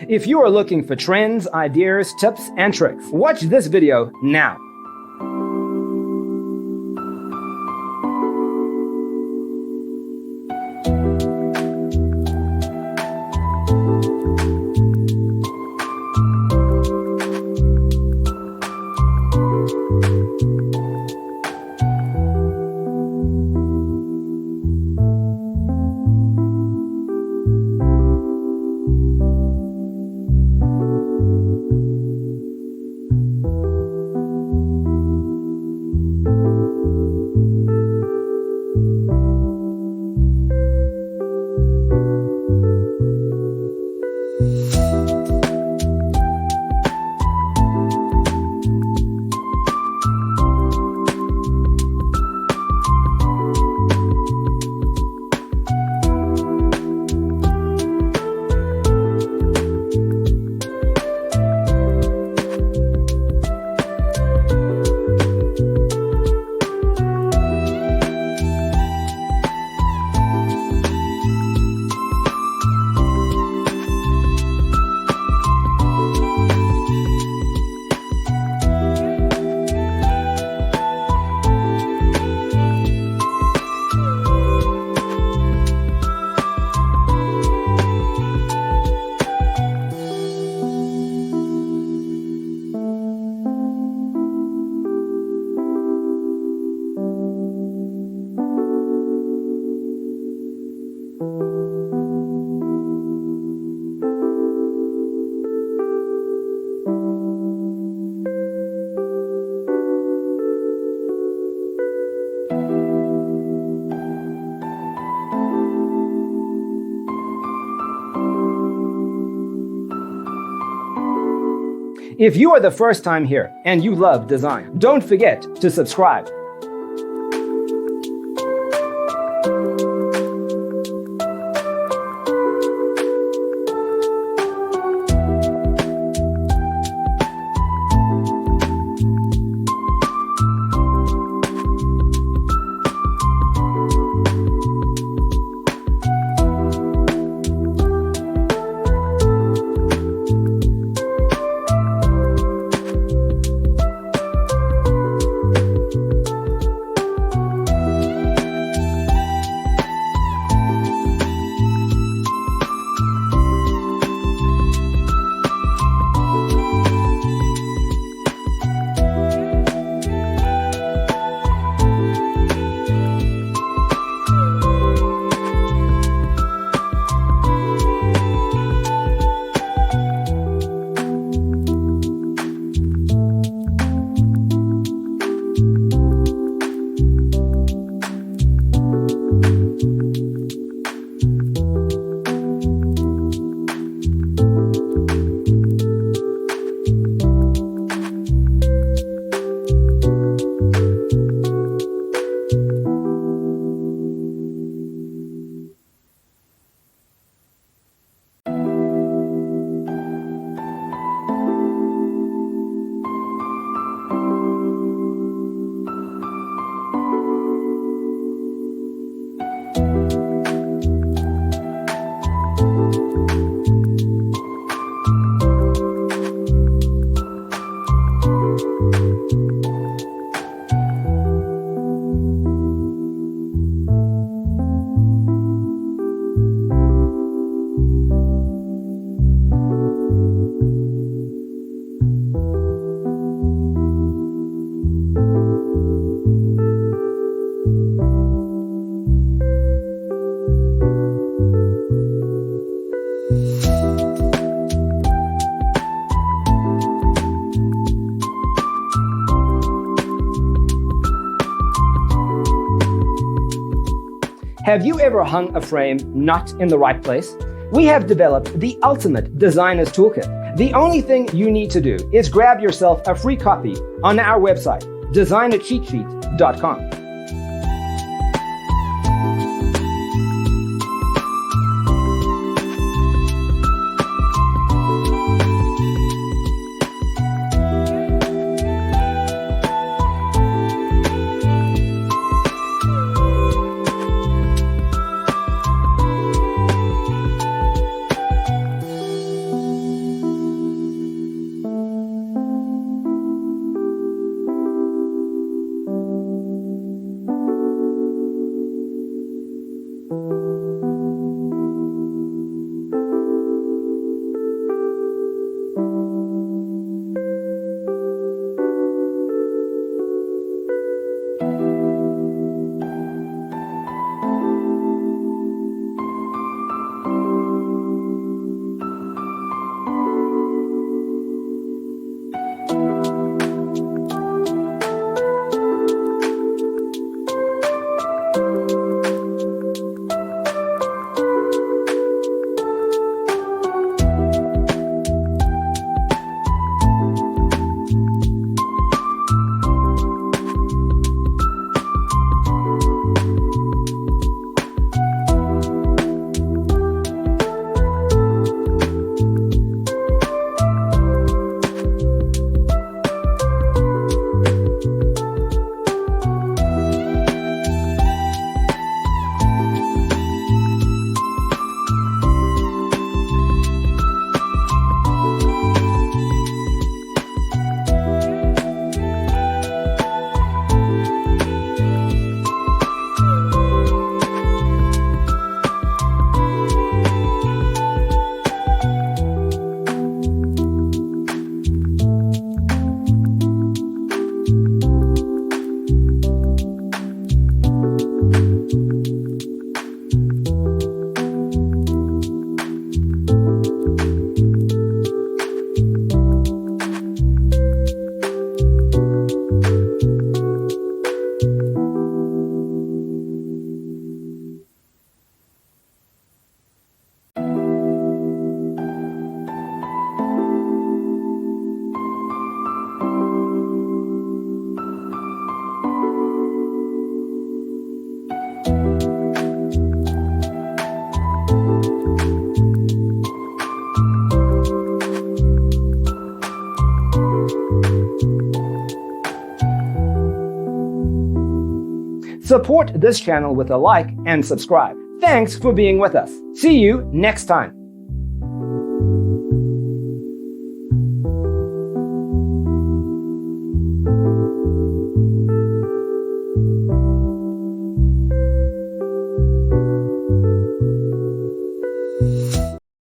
If you are looking for trends, ideas, tips, and tricks, watch this video now. If you are the first time here and you love design, don't forget to subscribe. Have you ever hung a frame not in the right place? We have developed the ultimate designer's toolkit. The only thing you need to do is grab yourself a free copy on our website, designercheatsheet.com. Support this channel with a like and subscribe. Thanks for being with us. See you next time.